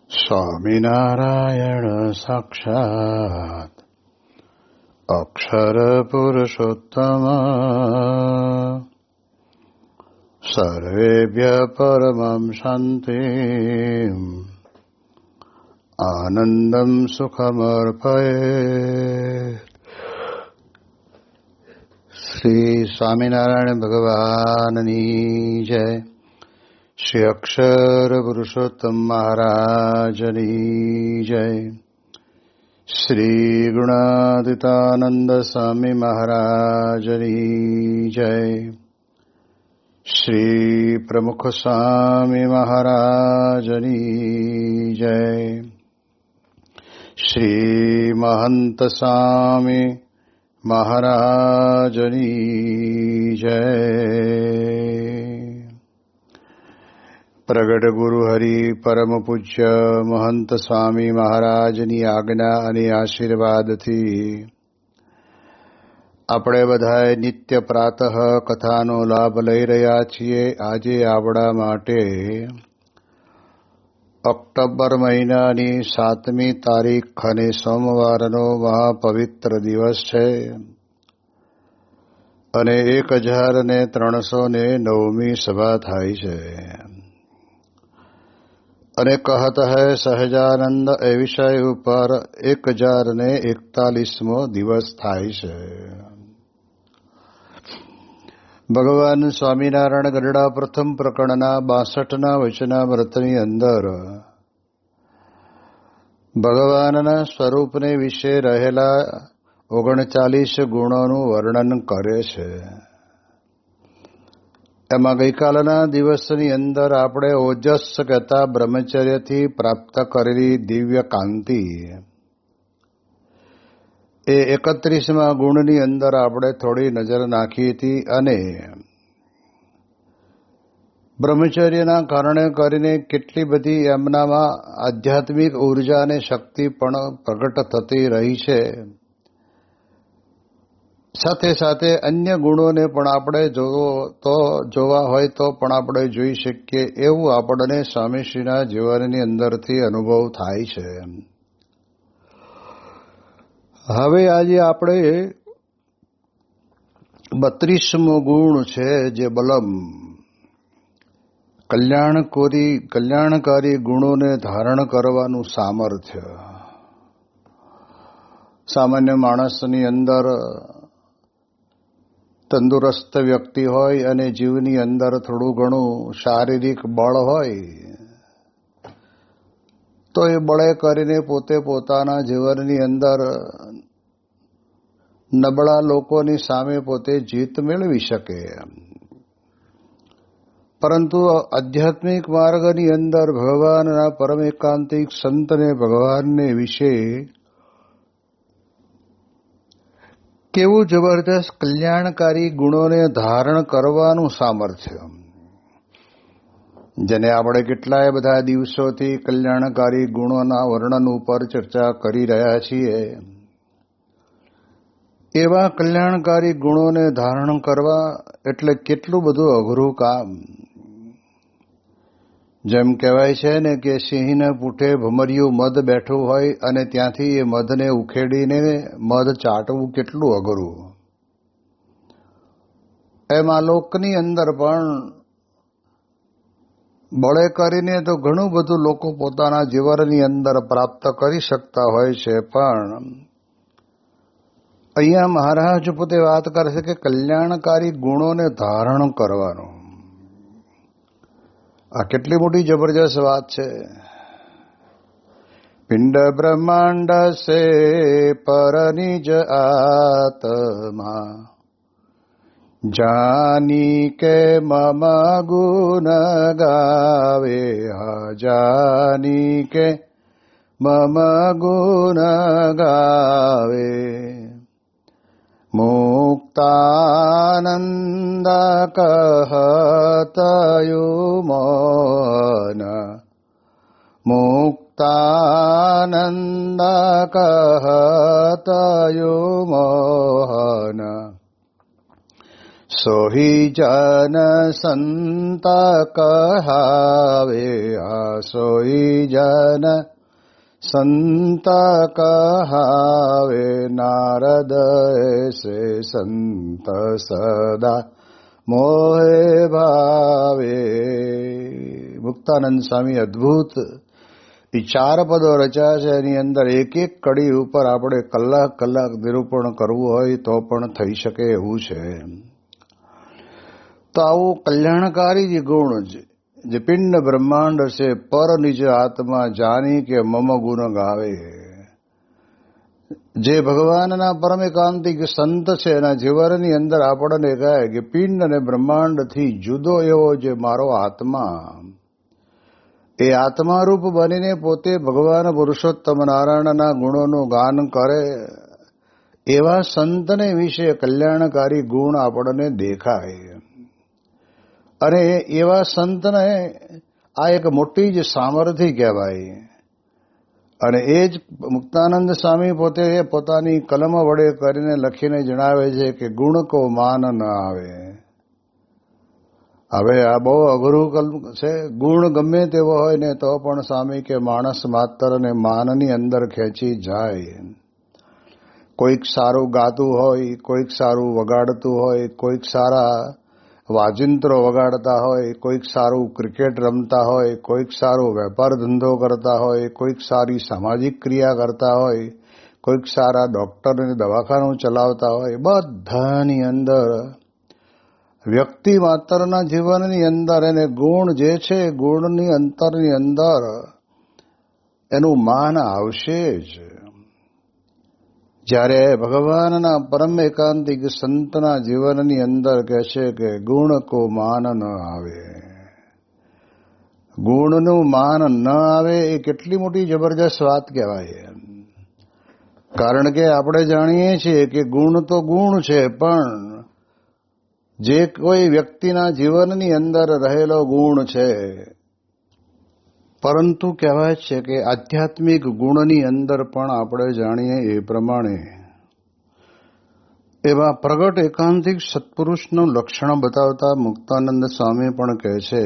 સ્વામિનારાયણ સાક્ષાત્ અક્ષર પુરુષોત્તમ સર્વેભ્ય પરમં શાંતિં આનંદં સુખમર્પયેત. શ્રી સ્વામિનારાયણ ભગવાનની જય. શ્રી અક્ષર પુરુષોત્તમ મહારાજની જય. શ્રી ગુણાતીતાનંદ સ્વામી મહારાજની જય. શ્રી પ્રમુખ સ્વામી મહારાજની જય. શ્રી મહંત સ્વામી મહારાજની જય. પ્રગટ ગુરુ હરિ પરમ પૂજ્ય મહંત સ્વામી મહારાજની આજ્ઞા અને આશીર્વાદથી આપણે બધાએ નિત્ય પ્રાતઃ કથાનો લાભ લઈ રહ્યા છીએ. આજે આપણા માટે ઓક્ટોબર મહિનાની 7મી તારીખ અને સોમવારનો મહાપવિત્ર દિવસ છે અને 1309મી સભા થાય છે. અને કહત હૈ સહજાનંદ એ વિષય ઉપર 1041મો દિવસ થાય છે. ભગવાન સ્વામિનારાયણ ગરડા પ્રથમ પ્રકરણના 62ના વચનામૃતની અંદર ભગવાનના સ્વરૂપને વિશે રહેલા 39 ગુણોનું વર્ણન કરે છે. એમાં ગઈકાલના દિવસની અંદર આપણે ઓજસ કહેતા બ્રહ્મચર્યથી પ્રાપ્ત કરેલી દિવ્ય કાંતિ એ 31મા ગુણની અંદર આપણે થોડી નજર નાખી હતી અને બ્રહ્મચર્યના કારણે કરીને કેટલી બધી એમનામાં આધ્યાત્મિક ઉર્જા અને શક્તિ પણ પ્રગટ થતી રહી છે. સાથે સાથે અન્ય ગુણોને પણ આપણે જોવા હોય તો પણ આપણે જોઈ શકીએ એવું આપણને સ્વામીશ્રીના જીવનની અંદરથી અનુભવ થાય છે. હવે આજે આપણે 32મો ગુણ છે જે બલમ, કલ્યાણકારી ગુણોને ધારણ કરવાનું સામર્થ્ય. સામાન્ય માણસની અંદર તંદુરસ્ત વ્યક્તિ હોય અને જીવની અંદર થોડું ઘણું શારીરિક બળ હોય તો એ બળે કરીને પોતે પોતાના જીવનની અંદર નબળા લોકોની સામે પોતે જીત મેળવી શકે. પરંતુ આધ્યાત્મિક માર્ગની અંદર ભગવાનના પરમ એકાંતિક સંતને ભગવાનને વિશે કેવું જબરદસ્ત કલ્યાણકારી ગુણોને ધારણ કરવાનું સામર્થ્ય, જેને આપણે કેટલાય બધા દિવસોથી કલ્યાણકારી ગુણોના વર્ણન ઉપર ચર્ચા કરી રહ્યા છીએ. એવા કલ્યાણકારી ગુણોને ધારણ કરવા એટલે કેટલું બધું અઘરું કામ. જેમ કહેવાય છે ને કે સિંહને પૂઠે ભમરિયું મધ બેઠું હોય અને ત્યાંથી એ મધને ઉખેડીને મધ ચાટવું કેટલું અઘરું. એમાં લોકની અંદર પણ બળે કરીને તો ઘણું બધું લોકો પોતાના જીવનની અંદર પ્રાપ્ત કરી શકતા હોય છે, પણ અહીંયા મહારાજ પોતે વાત કરે છે કે કલ્યાણકારી ગુણોને ધારણ કરવાનું. આ કેટલી મોટી જબરજસ્ત વાત છે. પિંડ બ્રહ્માંડ સે પર નિજ આત્મા જાની કે મમ ગુણ ગાવે. જાની કે મમ ગુણ ગાવે. મુક્તાનંદ કહતયું મોન. મુક્તાનંદ કહતયું મોહન. સોહી જન સંત કહાવે, આ સોહી જન સંત કહાવે, નારદ એસે સંત સદા મોહે ભાવે. મુક્તાનંદ સ્વામી અદ્ભુત એ 4 પદો રચ્યા છે. એની અંદર એક એક કડી ઉપર આપણે કલાક કલાક નિરૂપણ કરવું હોય તો પણ થઈ શકે એવું છે. તો આવું કલ્યાણકારી જે ગુણ જે પિંડ બ્રહ્માંડ છે, પર નિજ આત્મા જાની કે મમ ગુણ ગાવે, જે ભગવાનના પરમ એકાંતિક સંત છે એના જીવનની અંદર આપણને કહે કે પિંડ અને બ્રહ્માંડથી જુદો એવો જે મારો આત્મા, એ આત્મારૂપ બનીને પોતે ભગવાન પુરુષોત્તમ નારાયણના ગુણોનું ગાન કરે એવા સંતને વિશે કલ્યાણકારી ગુણ આપણને દેખાય. અને એવા સંતને આ એક મોટી જ સામર્થ્ય કહેવાય. અને એ જ મુક્તાનંદ સ્વામી પોતે પોતાની કલમ વડે કરીને લખીને જણાવે છે કે ગુણ કો માન ન આવે. હવે આ બહુ અઘરું છે. ગુણ ગમે તેવો હોય ને તો પણ સ્વામી કે માણસ માત્ર ને માનની અંદર ખેંચી જાય. કોઈક સારું ગાતું હોય, કોઈક સારું વગાડતું હોય, કોઈક સારા વાજિંત્રો વગાડતા હોય, કોઈક સારું ક્રિકેટ રમતા હોય, કોઈક સારું વેપાર ધંધો કરતા હોય, કોઈક સારી સામાજિક ક્રિયા કરતા હોય, કોઈક સારા ડોક્ટરને દવાખાનું ચલાવતા હોય, બધાની અંદર વ્યક્તિ માત્રના જીવનની અંદર એને ગુણ જે છે, ગુણની અંતરની અંદર એનું માન આવશે જ. જ્યારે ભગવાનના પરમ એકાંતિક સંતના જીવનની અંદર કહે છે કે ગુણ કો માન ન આવે, ગુણનું માન ન આવે એ કેટલી મોટી જબરજસ્ત વાત કહેવાય. કારણ કે આપણે જાણીએ છીએ કે ગુણ તો ગુણ છે, પણ જે કોઈ વ્યક્તિના જીવનની અંદર રહેલો ગુણ છે, પરંતુ કહેવાય છે કે આધ્યાત્મિક ગુણની અંદર પણ આપણે જાણીએ એ પ્રમાણે એવા પ્રગટ એકાંતિક સત્પુરુષનું લક્ષણ બતાવતા મુક્તાનંદ સ્વામી પણ કહે છે,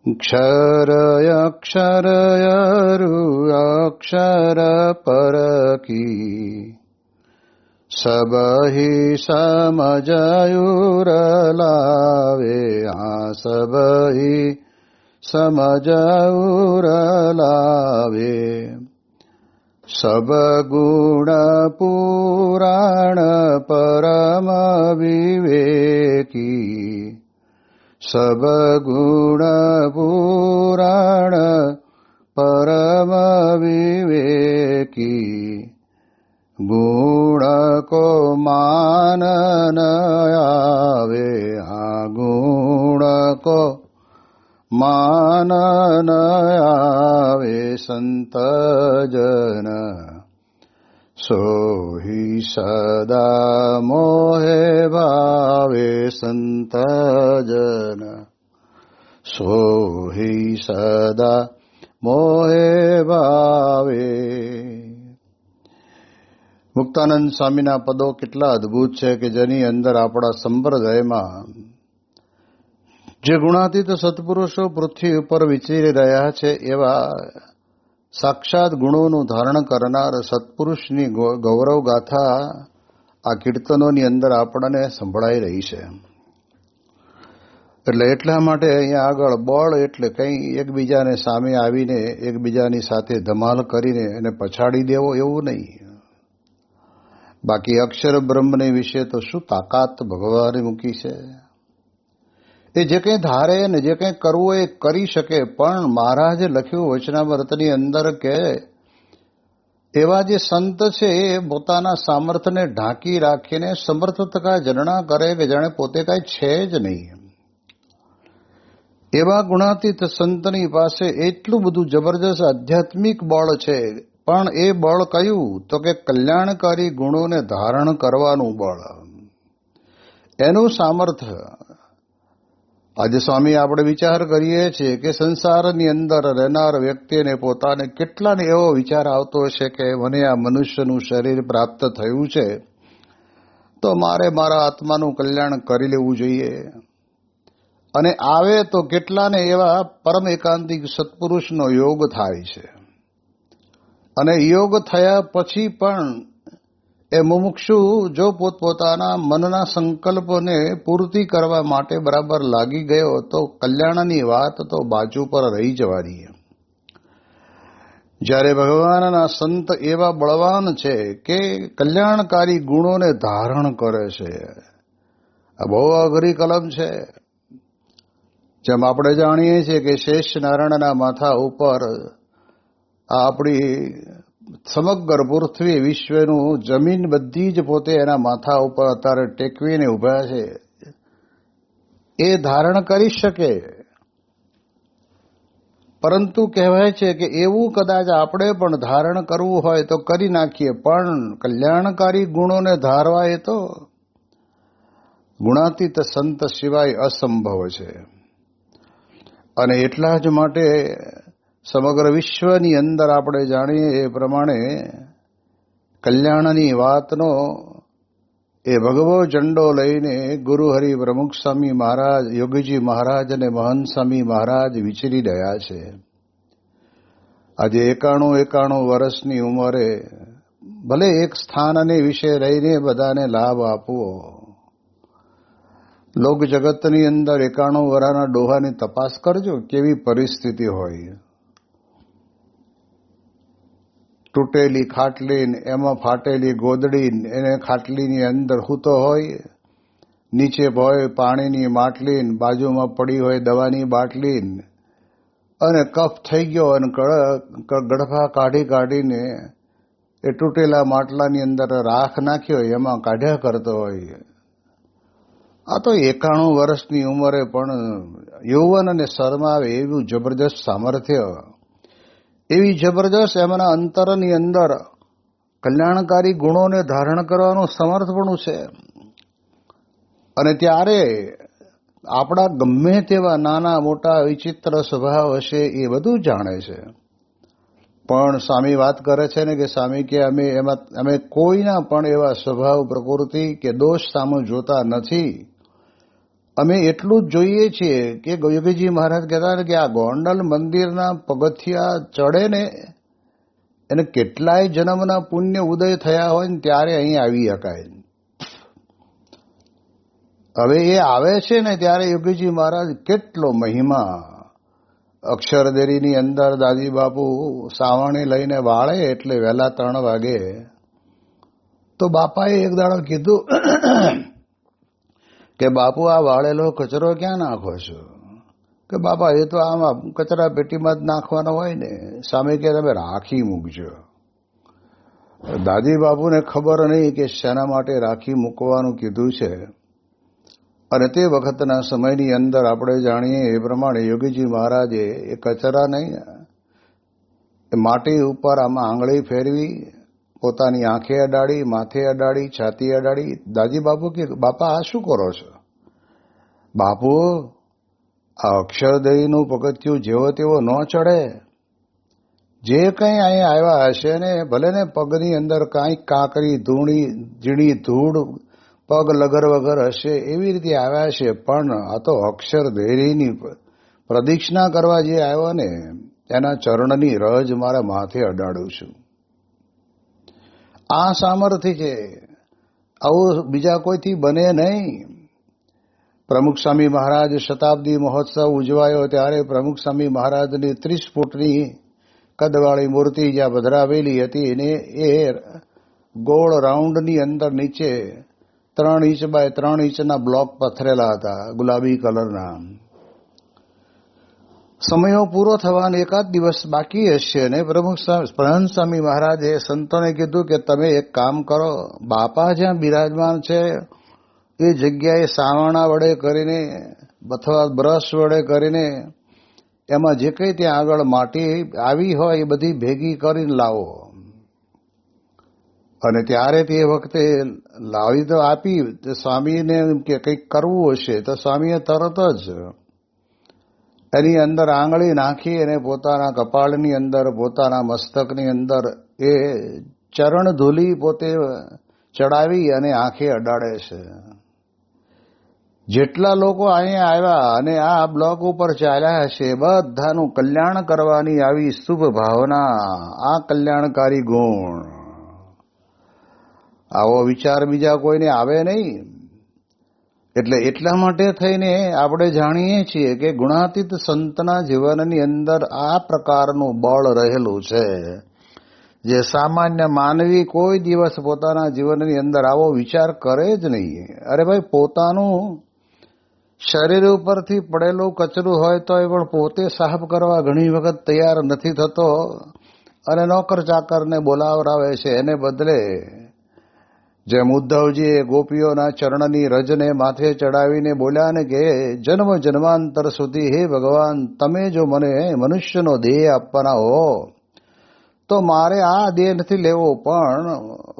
ક્ષરય અક્ષરયરુ અક્ષર પરકી સબહી સમજયુર લાવે, આ સબહી સમજયુર લાવે. સબ ગુણ પુરાણ પરમ વિવેકી, સબ ગુણ પુરાણ પરમ વિવેકી. ગુણ કો માન ન આવે, આ ગુણ કો માન ન આવે. સંત જન સોહી સદા મોહે ભાવે, સંત જન સોહી સદા મોહે ભાવે. મુક્તાનંદ સ્વામીના પદો કેટલા અદ્ભુત છે કે જેની અંદર આપણા સંપ્રદાયમાં જે ગુણાતીત સત્પુરુષો પૃથ્વી ઉપર વિચરી રહ્યા છે એવા સાક્ષાત ગુણોનું ધારણ કરનાર સત્પુરુષની ગૌરવ ગાથા આ કીર્તનોની અંદર આપણને સંભળાઈ રહી છે. એટલે એટલા માટે અહીંયા આગળ બળ એટલે કંઈ એકબીજાને સામે આવીને એકબીજાની સાથે ધમાલ કરીને એને પછાડી દેવો એવું નહીં. બાકી અક્ષર બ્રહ્મને વિશે તો શું તાકાત ભગવાને મૂકી છે. એ જે કંઈ ધારે ને જે કંઈ કરવું એ કરી શકે, પણ મહારાજે લખ્યું વચનામૃતની અંદર કે એવા જે સંત છે એ પોતાના સામર્થ્યને ઢાંકી રાખીને સમર્થતા જનના કરે કે જાણે પોતે કાંઈ છે જ નહીં. એવા ગુણાતીત સંતની પાસે એટલું બધું જબરજસ્ત આધ્યાત્મિક બળ છે, પણ એ બળ કયું તો કે કલ્યાણકારી ગુણોને ધારણ કરવાનું બળ, એનું સામર્થ્ય. આજે સ્વામી આપણે વિચાર કરીએ છીએ કે સંસારની અંદર રહેનાર વ્યક્તિને પોતાને કેટલાને એવો વિચાર આવતો હશે કે મને આ મનુષ્યનું શરીર પ્રાપ્ત થયું છે તો તો મારે મારા આત્માનું કલ્યાણ કરી લેવું જોઈએ. અને આવે તો કેટલાને એવા પરમ એકાંતિક સત્પુરુષનો યોગ થાય છે. અને યોગ થયા પછી પણ એ મુમુક્ષુ જો પોતપોતાના મનના સંકલ્પોને પૂર્તિ કરવા માટે બરાબર લાગી ગયો તો કલ્યાણની વાત તો બાજુ પર રહી જવાની. જ્યારે ભગવાનના સંત એવા બળવાન છે કે કલ્યાણકારી ગુણોને ધારણ કરે છે, આ બહુ અઘરી કલમ છે. જેમ આપણે જાણીએ છીએ કે શેષ નારાયણના માથા ઉપર આપણી સમગ્ર પૃથ્વી વિશ્વનું જમીન બધી જ પોતે એના માથા ઉપર અત્યારે ટેકવીને ઊભા છે, એ ધારણ કરી શકે. પરંતુ કહેવાય છે કે એવું કદાચ આપણે પણ ધારણ કરવું હોય તો કરી નાખીએ, પણ કલ્યાણકારી ગુણોને ધારવા એ તો ગુણાતીત સંત સિવાય અસંભવ છે. અને એટલા જ માટે સમગ્ર વિશ્વની અંદર આપણે જાણીએ એ પ્રમાણે કલ્યાણની વાતનો એ ભગવો ઝંડો લઈને ગુરુહરિ પ્રમુખ સ્વામી મહારાજ, યોગીજી મહારાજ અને મહંત સ્વામી મહારાજ વિચરી રહ્યા છે. આજે 91 વર્ષની ઉંમરે ભલે એક સ્થાન અને વિષય રહીને બધાને લાભ આપવો. લોક જગતની અંદર 91 વર્ષના ડોહાની તપાસ કરજો કેવી પરિસ્થિતિ હોય. તૂટેલી ખાટલી, એમાં ફાટેલી ગોદડી, એને ખાટલીની અંદર સૂતો હોય, નીચે હોય પાણીની માટલી, બાજુમાં પડી હોય દવાની બાટલી, અને કફ થઈ ગયો અને ગડફા કાઢીને એ તૂટેલા માટલાની અંદર રાખ નાખ્યો એમાં કાઢ્યા કરતો હોય. આ તો 91 વર્ષની ઉંમરે પણ યૌવન અને શરમાવે એવું જબરજસ્ત સામર્થ્ય, એવી જબરજસ્ત એમના અંતરની અંદર કલ્યાણકારી ગુણોને ધારણ કરવાનું સમર્થપણું છે. અને ત્યારે આપણા ગમે તેવા નાના મોટા વિચિત્ર સ્વભાવ હશે એ બધું જાણે છે. પણ સ્વામી વાત કરે છે ને કે સ્વામી કે અમે કોઈના પણ એવા સ્વભાવ, પ્રકૃતિ કે દોષ સામે જોતા નથી. અમે એટલું જ જોઈએ છીએ કે યોગીજી મહારાજ કહેતા કે આ ગોંડલ મંદિરના પગથિયા ચડે ને એને કેટલાય જન્મના પુણ્ય ઉદય થયા હોય ને ત્યારે અહીં આવી શકાય. હવે એ આવે છે ને ત્યારે યોગીજી મહારાજ કેટલો મહિમા. અક્ષરદેરીની અંદર દાદી બાપુ સાવરણી લઈને વાળે એટલે વહેલા 3 વાગે તો બાપાએ એક દાડો કીધું કે બાપુ આ વાળેલો કચરો ક્યાં નાખો છો? કે બાપા એ તો આમાં કચરા પેટીમાં જ નાખવાનો હોય ને. સામે કે તમે રાખી મૂકજો. દાદી બાપુને ખબર નહીં કે શેના માટે રાખી મૂકવાનું કીધું છે. અને તે વખતના સમયની અંદર આપણે જાણીએ એ પ્રમાણે યોગીજી મહારાજે એ કચરા નહીં, એ માટી ઉપર આમાં આંગળી ફેરવી, પોતાની આંખે અડાડી, માથે અડાડી, છાતી અડાડી. દાદી બાપુ કે બાપા આ શું કરો છો? બાપુ આ અક્ષરદેવીનું પગથિયું જેવો તેવો ન ચડે. જે કંઈ અહીં આવ્યા હશે ને ભલે ને પગની અંદર કાંઈક કાંકરી, ઝીણી ધૂળ, પગ લગર વગર હશે એવી રીતે આવ્યા છે, પણ આ તો અક્ષરદેવીની પ્રદક્ષિણા કરવા જે આવ્યો ને એના ચરણની રજ મારા માથે અડાડું છું. આ સામર્થ્ય છે. આવું બીજા કોઈથી બને નહીં. પ્રમુખ સ્વામી મહારાજ શતાબ્દી મહોત્સવ ઉજવાયો ત્યારે પ્રમુખ સ્વામી મહારાજની 30 ફૂટની કદવાળી મૂર્તિ જ્યાં પધરાવેલી હતી અને એ ગોળ રાઉન્ડની અંદર નીચે 3 ઇંચ બાય 3 ઇંચના બ્લોક પથરેલા હતા ગુલાબી કલરના. સમયો પૂરો થવાનો 1 દિવસ બાકી હશે અને પ્રમુખ સ્વામી મહારાજે સંતોને કીધું કે તમે એક કામ કરો, બાપા જ્યાં બિરાજમાન છે એ જગ્યાએ સાવરણા વડે કરીને અથવા બ્રશ વડે કરીને એમાં જે કંઈ ત્યાં આગળ માટી આવી હોય એ બધી ભેગી કરીને લાવો. અને ત્યારે તે વખતે લાવી તો આપી. સ્વામીને કે કંઈક કરવું હશે તો સ્વામીએ તરત જ એની અંદર આંગળી નાખી અને પોતાના કપાળની અંદર, પોતાના મસ્તકની અંદર એ ચરણ ધૂલી પોતે ચડાવી અને આંખે અડાડે છે. જેટલા લોકો અહીંયા આવ્યા અને આ બ્લોક ઉપર ચાલ્યા છે બધાનું કલ્યાણ કરવાની આવી શુભ ભાવના, આ કલ્યાણકારી ગુણ, આવો વિચાર બીજા કોઈને આવે નહીં. એટલે એટલા માટે થઈને આપણે જાણીએ છીએ કે ગુણાતીત સંતના જીવનની અંદર આ પ્રકારનું બળ રહેલું છે, જે સામાન્ય માનવી કોઈ દિવસ પોતાના જીવનની અંદર આવો વિચાર કરે જ નહીં. અરે ભાઈ, પોતાનું શરીર ઉપરથી પડેલું કચરું હોય તો એ પણ પોતે સાફ કરવા ઘણી વખત તૈયાર નથી થતો અને નોકર ચાકરને બોલાવરાવે છે. એને બદલે જેમ ઉદ્ધવજીએ ગોપીઓના ચરણની રજને માથે ચડાવીને બોલ્યા ને કે જન્મ જન્માંતર સુધી હે ભગવાન, તમે જો મને મનુષ્યનો દેહ આપવાના હો તો મારે આ દેહ નથી લેવો, પણ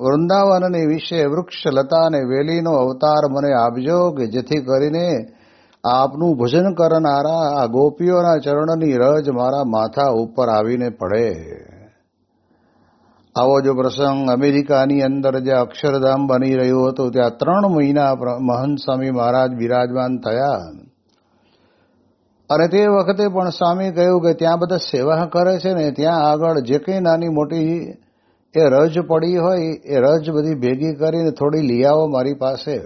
વૃંદાવનની વિશે વૃક્ષ લતા અને વેલીનો અવતાર મને આપજો કે જેથી કરીને આપનું ભજન કરનારા આ ગોપીઓના ચરણની રજ મારા માથા ઉપર આવીને પડે. આવો જો પ્રસંગ અમેરિકાની અંદર જે અક્ષરધામ બની રહ્યું હતું ત્યાં 3 મહિના મહંત સ્વામી મહારાજ બિરાજમાન થયા. અને તે વખતે પણ સ્વામી કહ્યું કે ત્યાં બધા સેવા કરે છે ને ત્યાં આગળ જે કંઈ નાની મોટી એ રજ પડી હોય એ રજ બધી ભેગી કરીને થોડી લઈ આવો મારી પાસે.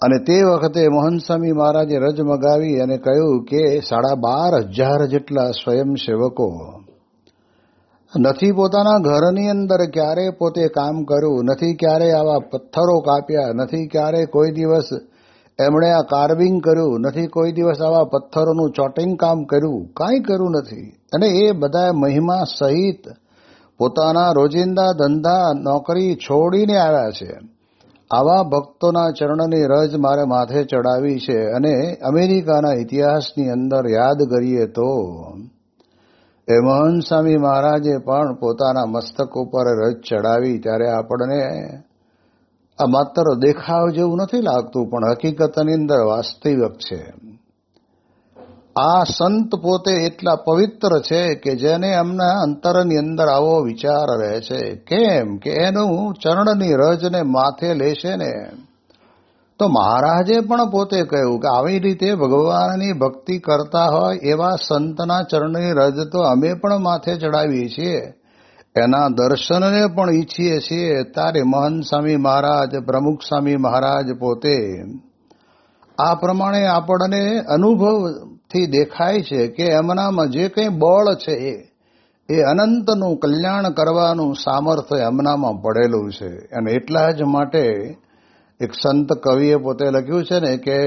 અને તે વખતે મહંત સ્વામી મહારાજે રજ મગાવી અને કહ્યું કે 12,500 જેટલા સ્વયંસેવકો નથી પોતાના ઘરની અંદર ક્યારે પોતે કામ કર્યું, નથી ક્યારે આવા પથ્થરો કાપ્યા, નથી ક્યારે કોઈ દિવસ એમણે આ કાર્વિંગ કર્યું, નથી કોઈ દિવસ આવા પથ્થરોનું ચોટિંગ કામ કર્યું, કાંઈ કર્યું નથી. અને એ બધા મહિમા સહિત પોતાના રોજિંદા ધંધા નોકરી છોડીને આવ્યા છે. આવા ભક્તોના ચરણની રજ મારે માથે ચડાવી છે. અને અમેરિકાના ઇતિહાસની અંદર યાદ કરીએ તો એ મહંત સ્વામી મહારાજે પણ પોતાના મસ્તક ઉપર રજ ચડાવી ત્યારે આપણને આ માત્ર દેખાવ જેવું નથી લાગતું, પણ હકીકતની અંદર વાસ્તવિક છે. આ સંત પોતે એટલા પવિત્ર છે કે જેને એમના અંતરની અંદર આવો વિચાર રહે છે. કેમ કે એનું ચરણની રજને માથે લેશે ને તો મહારાજે પણ પોતે કહ્યું કે આવી રીતે ભગવાનની ભક્તિ કરતા હોય એવા સંતના ચરણની રજ તો અમે પણ માથે ચડાવીએ છીએ, એના દર્શનને પણ ઈચ્છીએ છીએ. ત્યારે મહંત સ્વામી મહારાજ, પ્રમુખ સ્વામી મહારાજ પોતે આ પ્રમાણે આપણને અનુભવથી દેખાય છે કે એમનામાં જે કંઈ બળ છે એ અનંતનું કલ્યાણ કરવાનું સામર્થ્ય એમનામાં પડેલું છે. અને એટલા જ માટે એક સંત કવિએ પોતે લખ્યું છે ને કે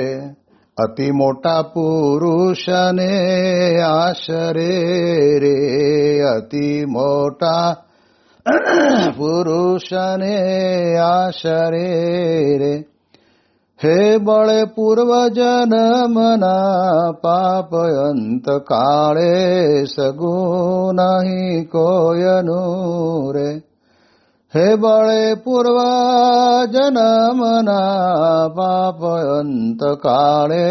અતિ મોટા પુરુષને આશરે રે, અતિ મોટા પુરુષને આશરે રે, હે બળે પૂર્વજન્મના પાપ અંત કાળે સગું નહીં કોયનું રે, હે બળે પૂર્વજન્મના પાપ અંત કાળે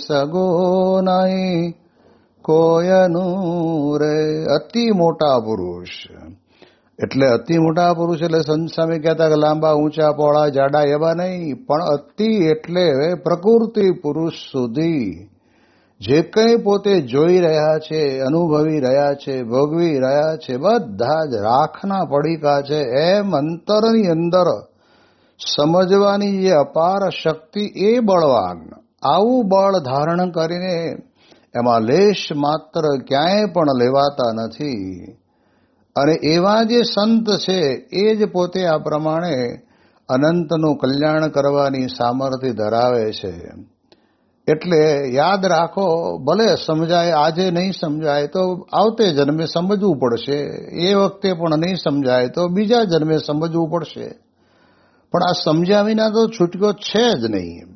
સગું નહીં કોયનું રે. અતિ મોટા પુરુષ એટલે અતિ મોટા પુરુષ એટલે સંત સ્વામી કહેતા કે લાંબા ઊંચા પહોળા જાડા એવા નહીં, પણ અતિ એટલે પ્રકૃતિ પુરુષ સુધી જે કંઈ પોતે જોઈ રહ્યા છે, અનુભવી રહ્યા છે, ભોગવી રહ્યા છે, બધા જ રાખના પડીકા છે. એમ અંતરની અંદર સમજવાની જે અપાર શક્તિ એ બળવાન, આવું બળ ધારણ કરીને એમાં લેશ માત્ર ક્યાંય પણ લેવાતા નથી. અને એવા જે સંત છે એ જ પોતે આ પ્રમાણે અનંતનું કલ્યાણ કરવાની સામર્થ્ય ધરાવે છે. એટલે યાદ રાખો, ભલે સમજાય આજે નહીં સમજાય તો આવતે જન્મે સમજવું પડશે, એ વખતે પણ નહીં સમજાય તો બીજા જન્મે સમજવું પડશે, પણ આ સમજ્યા વિના તો છૂટકો છે જ નહીં.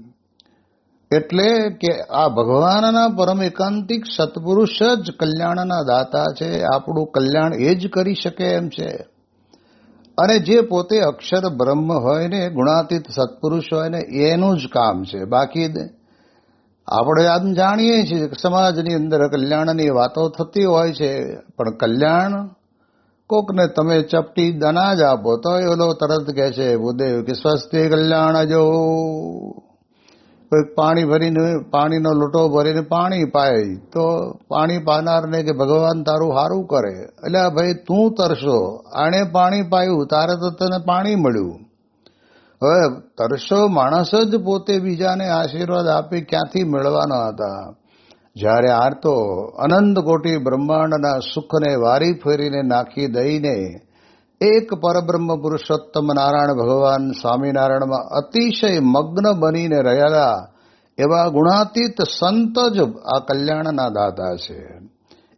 એટલે કે આ ભગવાનના પરમ એકાંતિક સત્પુરુષ જ કલ્યાણના દાતા છે. આપણું કલ્યાણ એ જ કરી શકે એમ છે. અને જે પોતે અક્ષર બ્રહ્મ હોય ને, ગુણાતીત સત્પુરુષ હોય ને, એનું જ કામ છે. બાકી આપણે આમ જાણીએ છીએ કે સમાજની અંદર કલ્યાણની વાતો થતી હોય છે, પણ કલ્યાણ કોકને તમે ચપટી અનાજ આપો તો ઓલો તરત કહે છે ભૂદેવ કે સ્વસ્તિ કલ્યાણ જો. કોઈક પાણી ભરીને પાણીનો લોટો ભરીને પાણી પાય તો પાણી પાનારને કે ભગવાન તારું સારું કરે. એટલે ભાઈ તું તરશો, આણે પાણી પાયું, તારે તો તને પાણી મળ્યું. હવે તરશો માણસ જ પોતે બીજાને આશીર્વાદ આપી ક્યાંથી મેળવાના હતા? જ્યારે આ તો અનંત કોટી બ્રહ્માંડના સુખને વારી ફેરીને નાખી દઈને એક પરબ્રહ્મ પુરુષોત્તમ નારાયણ ભગવાન સ્વામિનારાયણમાં અતિશય મગ્ન બનીને રહેલા એવા ગુણાતીત સંત જ આ કલ્યાણના દાતા છે.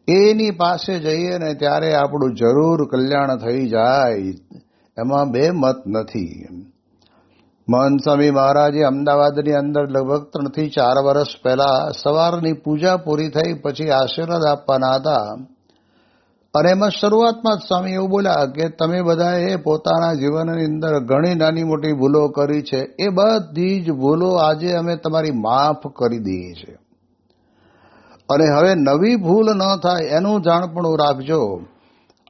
એની પાસે જઈએ ને ત્યારે આપણું જરૂર કલ્યાણ થઈ જાય, એમાં બે મત નથી. મહંત સ્વામી મહારાજે અમદાવાદની અંદર લગભગ 3 થી 4 વર્ષ પહેલા સવારની પૂજા પૂરી થઈ પછી આશીર્વાદ આપવાના હતા. અને એમાં શરૂઆતમાં જ સ્વામી એવું બોલ્યા કે તમે બધાએ પોતાના જીવનની અંદર ઘણી નાની મોટી ભૂલો કરી છે, એ બધી જ ભૂલો આજે અમે તમારી માફ કરી દઈએ છીએ. અને હવે નવી ભૂલ ન થાય એનું જાણપણું રાખજો.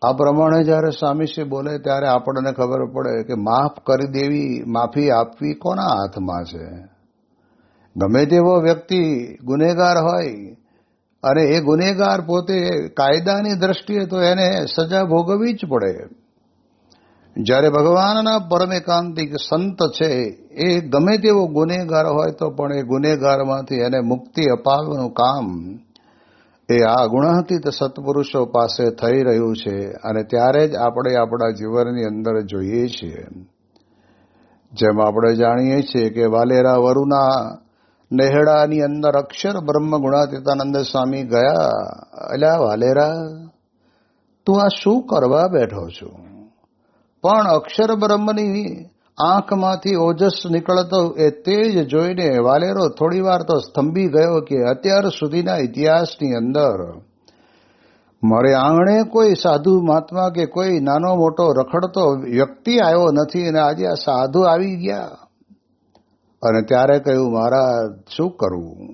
આ પ્રમાણે જ્યારે સ્વામીશ્રી બોલે ત્યારે આપણને ખબર પડે કે માફ કરી દેવી, માફી આપવી કોના હાથમાં છે? ગમે તેવો વ્યક્તિ ગુનેગાર હોય અને એ ગુનેગાર પોતે કાયદાની દ્રષ્ટિએ તો એને સજા ભોગવવી જ પડે. જ્યારે ભગવાનના પરમેકાંતિક સંત છે એ ગમે તેવો ગુનેગાર હોય તો પણ એ ગુનેગારમાંથી એને મુક્તિ અપાવવાનું કામ એ આ ગુણાતીત સત્પુરુષો પાસે થઈ રહ્યું છે. અને ત્યારે જ આપણે આપણા જીવનની અંદર જોઈએ છીએ. જેમ આપણે જાણીએ છીએ કે વાલેરા વરુના નેહડાની અંદર અક્ષર બ્રહ્મ ગુણાતીતાનંદ સ્વામી ગયા. અલ્યા વાલેરા, તું આ શું કરવા બેઠો છું? પણ અક્ષર બ્રહ્મની આંખમાંથી ઓજસ નીકળતો એ તેજ જોઈને વાલેરો થોડી વાર તો સ્તંભી ગયો કે અત્યાર સુધીના ઇતિહાસની અંદર મારે આંગણે કોઈ સાધુ મહાત્મા કે કોઈ નાનો મોટો રખડતો વ્યક્તિ આવ્યો નથી અને આજે આ સાધુ આવી ગયા. અને ત્યારે કહ્યું, મારા શું કરવું?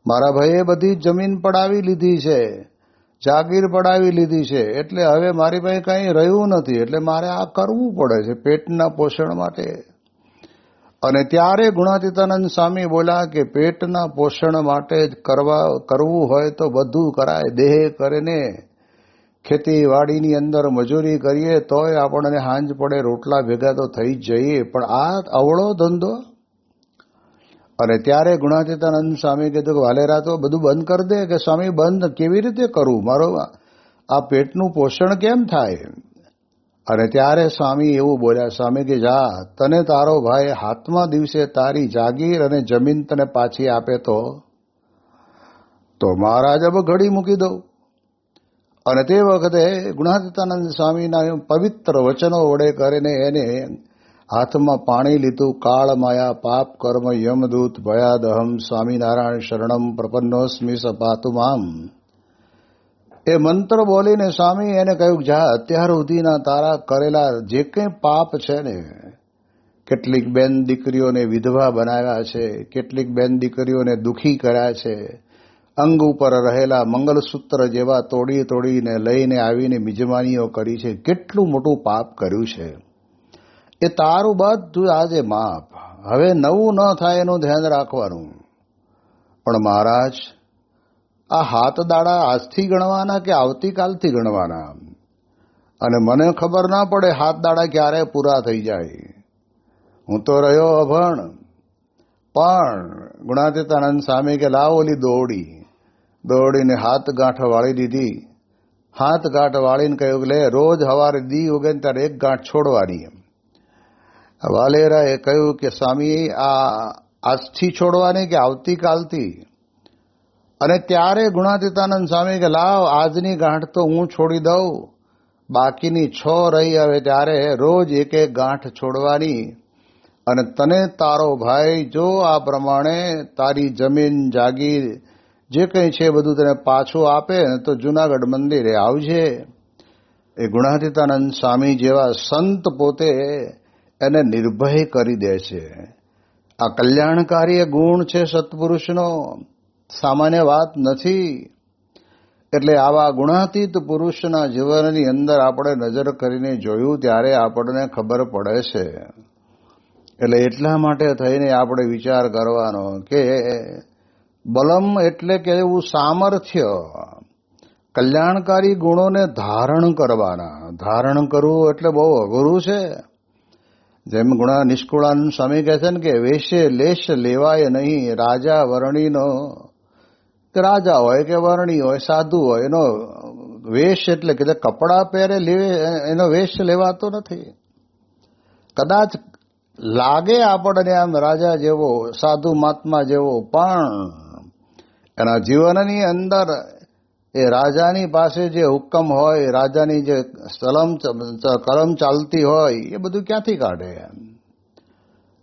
મારા ભાઈએ બધી જમીન પડાવી લીધી છે, જાગીર પડાવી લીધી છે, એટલે હવે મારી પાસે કંઈ રહ્યું નથી, એટલે મારે આ કરવું પડે છે પેટના પોષણ માટે. અને ત્યારે ગુણાતીતાનંદ સ્વામી બોલ્યા કે પેટના પોષણ માટે જ કરવું હોય તો બધું કરાય. દેહ કરીને ખેતીવાડીની અંદર મજૂરી કરીએ તોય આપણને હાંજ પડે રોટલા ભેગા તો થઈ જ જઈએ, પણ આ અવળો ધંધો. અને ત્યારે ગુણાતીતાનંદ સ્વામી કીધું કે વાલેરા તો બધું બંધ કરી દે. કે સ્વામી બંધ કેવી રીતે કરું? મારો આ પેટનું પોષણ કેમ થાય? અને ત્યારે સ્વામી એવું બોલ્યા, સ્વામી કે જા, તને તારો ભાઈ હાથમાં દિવસે તારી જાગીર અને જમીન તને પાછી આપે તો મહારાજ હવે ઘડી મૂકી દઉં. અને તે વખતે ગુણાતીતાનંદ સ્વામીના પવિત્ર વચનો વડે કરીને એને હાથમાં પાણી લીધું. કાળ માયા પાપ કર્મ યમદૂત ભયાદહમ સ્વામિનારાયણ શરણમ પ્રપન્નોસ્મિ સપાતુ મામ. એ મંત્ર બોલીને સ્વામી એને કહ્યું, જા અત્યાર સુધીના તારા કરેલા જે કંઈ પાપ છે ને, કેટલીક બેન દીકરીઓને વિધવા બનાવ્યા છે, કેટલીક બેન દીકરીઓને દુખી કર્યા છે, અંગ ઉપર રહેલા મંગલસૂત્ર જેવા તોડીને લઈને આવીને મિજમાનીઓ કરી છે, કેટલું મોટું પાપ કર્યું છે, એ તારું બધું આજે માપ. હવે નવું ન થાય એનું ધ્યાન રાખવાનું. પણ મહારાજ, આ હાથ દાડા આજથી ગણવાના કે આવતીકાલથી ગણવાના? અને મને ખબર ના પડે હાથ દાડા ક્યારે પૂરા થઈ જાય. હું તો રહ્યો અભણ. પણ ગુણાતીતાનંદ સ્વામી કે લાવ ઓલી દોડીને હાથ ગાંઠ વાળી દીધી. હાથ ગાંઠ વાળીને કહ્યું કે લે, રોજ સવારે દી ઉગે ને ત્યારે એક ગાંઠ છોડવાની. વાલેરાએ કહ્યું કે સ્વામી આ આજથી છોડવાની કે આવતીકાલથી? અને ત્યારે ગુણાતીતાનંદ સ્વામી કે લાવ આજની ગાંઠ તો હું છોડી દઉં, બાકીની 6 રહી આવે ત્યારે રોજ એક ગાંઠ છોડવાની. અને તને તારો ભાઈ જો આ પ્રમાણે તારી જમીન જાગીર જે કંઈ છે બધું તને પાછું આપે તો જૂનાગઢ મંદિરે આવજે. એ ગુણાતીતાનંદ સ્વામી જેવા સંત પોતે એને નિર્ભય કરી દે છે. આ કલ્યાણકારી ગુણ છે સત્પુરુષનો, સામાન્ય વાત નથી. એટલે આવા ગુણાતીત પુરુષના જીવનની અંદર આપણે નજર કરીને જોયું ત્યારે આપણને ખબર પડે છે. એટલે એટલા માટે થઈને આપણે વિચાર કરવાનો કે બલમ એટલે કે એવું સામર્થ્ય, કલ્યાણકારી ગુણોને ધારણ કરવાના. ધારણ કરવું એટલે બહુ અઘરું છે. જેમ નિષ્કુળાનંદ સ્વામી કહે છે ને કે વેશે લેશ લેવાય નહીં, રાજા વર્ણીનો, રાજા હોય કે વર્ણી હોય, સાધુ હોય, એનો વેશ એટલે કે કપડાં પહેરે એનો વેશ લેવાતો નથી. કદાચ લાગે આપણને આમ રાજા જેવો, સાધુ મહાત્મા જેવો, પણ એના જીવનની અંદર એ રાજાની પાસે જે હુકમ હોય, રાજાની જે કલમ ચાલતી હોય, એ બધું ક્યાંથી કાઢે?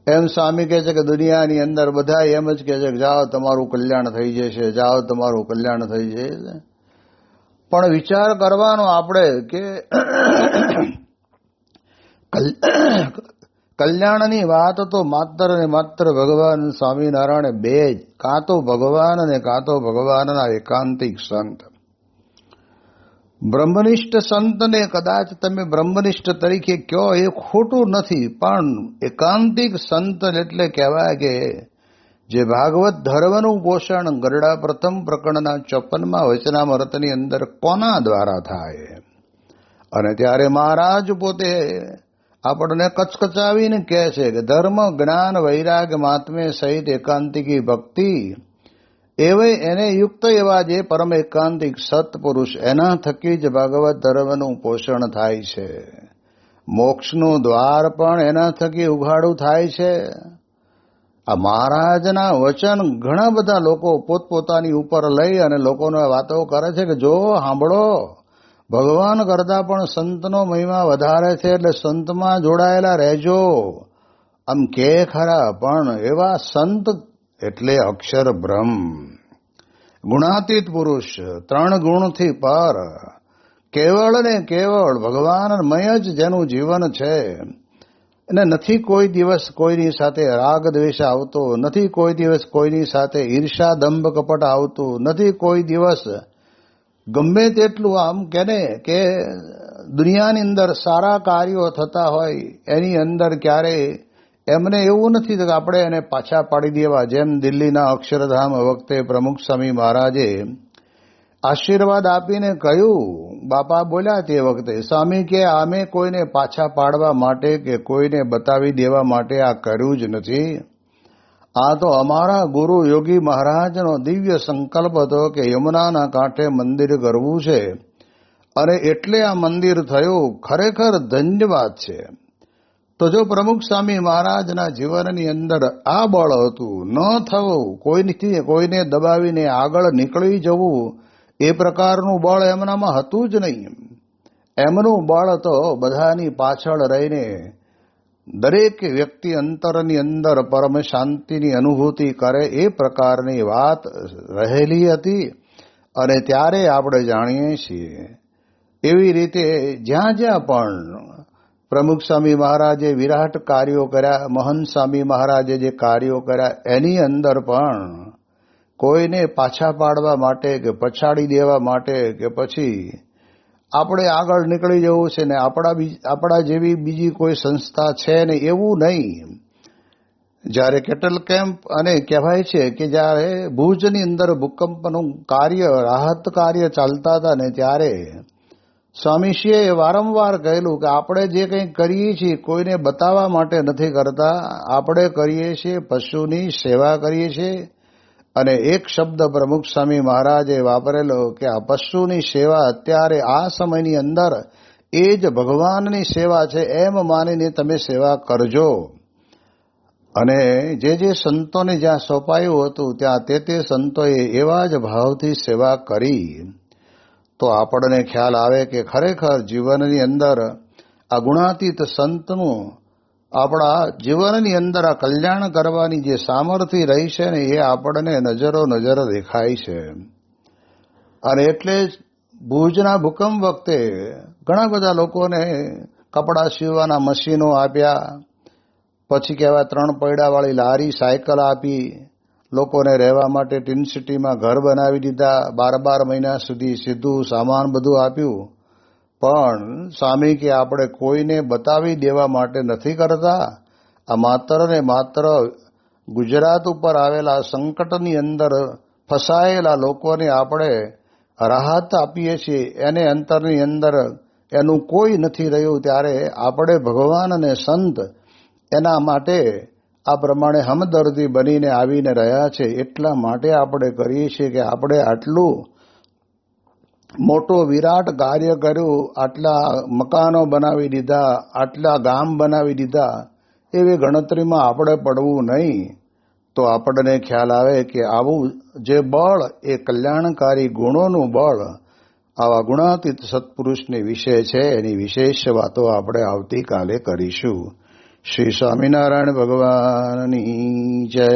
એમ સ્વામી કહે છે કે દુનિયાની અંદર બધા એમ જ કહે છે કે જાઓ તમારું કલ્યાણ થઈ જશે, જાઓ તમારું કલ્યાણ થઈ જશે. પણ વિચાર કરવાનો આપણે કે કલ્યાણની વાત તો માત્ર ને માત્ર ભગવાન સ્વામિનારાયણ બે જ, કાં તો ભગવાન અને કાં તો ભગવાનના એકાંતિક સંત. બ્રહ્મનિષ્ઠ સંતને કદાચ તમે બ્રહ્મનિષ્ઠ તરીકે કહો એ ખોટું નથી, પણ એકાંતિક સંત એટલે કહેવાય કે જે ભાગવત ધર્મનું પોષણ ગરડા પ્રથમ પ્રકરણના 54માં વચનામૃતની અંદર કોના દ્વારા થાય? અને ત્યારે મહારાજ પોતે આપણને કચકચાવીને કહે છે કે ધર્મ જ્ઞાન વૈરાગ મહાત્મ્ય સહિત એકાંતિકી ભક્તિ એવે એને યુક્ત એવા જે પરમ એકાંતિક સત્પુરુષ, એના થકી જ ભાગવત ધર્મનું પોષણ થાય છે. મોક્ષનું દ્વાર પણ એના થકી ઉઘાડું થાય છે. આ મહારાજના વચન ઘણા બધા લોકો પોતપોતાની ઉપર લઈ અને લોકોને વાતો કરે છે કે જો સાંભળો, ભગવાન કરતા પણ સંતનો મહિમા વધારે છે, એટલે સંતમાં જોડાયેલા રહેજો. આમ કે ખરા, પણ એવા સંત એટલે અક્ષર બ્રહ્મ, ગુણાતીત પુરુષ, 3 ગુણથી પર, કેવળ ને કેવળ ભગવાનમય જ જેનું જીવન છે. અને નથી કોઈ દિવસ કોઈની સાથે રાગ દ્વેષ આવતો, નથી કોઈ દિવસ કોઈની સાથે ઈર્ષા દંભ કપટ આવતું, નથી કોઈ દિવસ ગમે તેટલું આમ કે દુનિયાની અંદર સારા કાર્યો થતા હોય એની અંદર ક્યારેય એમને એવું નથી કે આપણે એને પાછા પાડી દેવા. જેમ દિલ્હીના અક્ષરધામ વખતે પ્રમુખ સ્વામી મહારાજે આશીર્વાદ આપીને કહ્યું, બાપા બોલ્યા તે વખતે, સ્વામી કે અમે કોઈને પાછા પાડવા માટે કે કોઈને બતાવી દેવા માટે આ કર્યું જ નથી. આ તો અમારા ગુરુ યોગી મહારાજનો દિવ્ય સંકલ્પ હતો કે યમુનાના કાંઠે મંદિર કરવું છે, અને એટલે આ મંદિર થયું. ખરેખર ધન્યવાદ છે. તો જો પ્રમુખ સ્વામી મહારાજના જીવનની અંદર આ બળ હતું, ન થવું, કોઈને દબાવીને આગળ નીકળી જવું, એ પ્રકારનું બળ એમનામાં હતું જ નહીં. એમનું બળ તો બધાની પાછળ રહીને દરેક વ્યક્તિ અંતરની અંદર પરમ શાંતિની અનુભૂતિ કરે એ પ્રકારની વાત રહેલી હતી. અને ત્યારે આપણે જાણીએ છીએ એવી રીતે જ્યાં જ્યાં પણ પ્રમુખ સ્વામી મહારાજે વિરાટ કાર્યો કર્યા, મહંત સ્વામી મહારાજે જે કાર્યો કર્યા, એની અંદર પણ કોઈને પાછા પાડવા માટે કે પછાડી દેવા માટે કે પછી આપણે આગળ નીકળી જવું છે ને આપણા જેવી બીજી કોઈ સંસ્થા છે ને એવું નહીં. જ્યારે કેટલ કેમ્પ અને કહેવાય છે કે જ્યારે ભુજની અંદર ભૂકંપનું કાર્ય, રાહત કાર્ય ચાલતા હતા ને ત્યારે સ્વામીશ્રીએ વારંવાર કહેલું કે આપણે જે કંઈ કરીએ છીએ કોઈને બતાવવા માટે નથી કરતા, આપણે કરીએ છીએ પશુની સેવા કરીએ છીએ. અને એક શબ્દ પ્રમુખ સ્વામી મહારાજે વાપરેલો કે આ પશુની સેવા અત્યારે આ સમયની અંદર એ જ ભગવાનની સેવા છે એમ માનીને તમે સેવા કરજો. અને જે સંતોને જ્યાં સોંપાયું હતું ત્યાં તે સંતોએ એવા જ ભાવથી સેવા કરી. તો આપણને ખ્યાલ આવે કે ખરેખર જીવનની અંદર આ ગુણાતીત સંતનું આપણા જીવનની અંદર આ કલ્યાણ કરવાની જે સામર્થ્ય રહી છે ને એ આપણને નજર દેખાય છે. અને એટલે જ ભુજના ભૂકંપ વખતે ઘણા બધા લોકોને કપડાં સીવવાના મશીનો આપ્યા, પછી કહેવાય 3 પૈડાવાળી લારી સાયકલ આપી, લોકોને રહેવા માટે ટીન સિટીમાં ઘર બનાવી દીધા, 12 મહિના સુધી સીધું સામાન બધું આપ્યું. પણ સ્વામી કે આપણે કોઈને બતાવી દેવા માટે નથી કરતા. આ માત્ર ને માત્ર ગુજરાત ઉપર આવેલા સંકટની અંદર ફસાયેલા લોકોને આપણે રાહત આપીએ છીએ. એને અંતરની અંદર એનું કોઈ નથી રહ્યું, ત્યારે આપણે ભગવાન અને સંત એના માટે આ પ્રમાણે હમદર્દી બનીને આવીને રહ્યા છે. એટલા માટે આપણે કરીએ છીએ કે આપણે આટલું મોટો વિરાટ કાર્ય કર્યું, આટલા મકાનો બનાવી દીધા, આટલા ગામ બનાવી દીધા, એવી ગણતરીમાં આપણે પડવું નહીં. તો આપણને ખ્યાલ આવે કે આવું જે બળ એ કલ્યાણકારી ગુણોનું બળ આવા ગુણાતીત સત્પુરુષની વિશે છે. એની વિશેષ વાતો આપણે આવતીકાલે કરીશું. શ્રી સ્વામિનારાયણ ભગવાનની જય.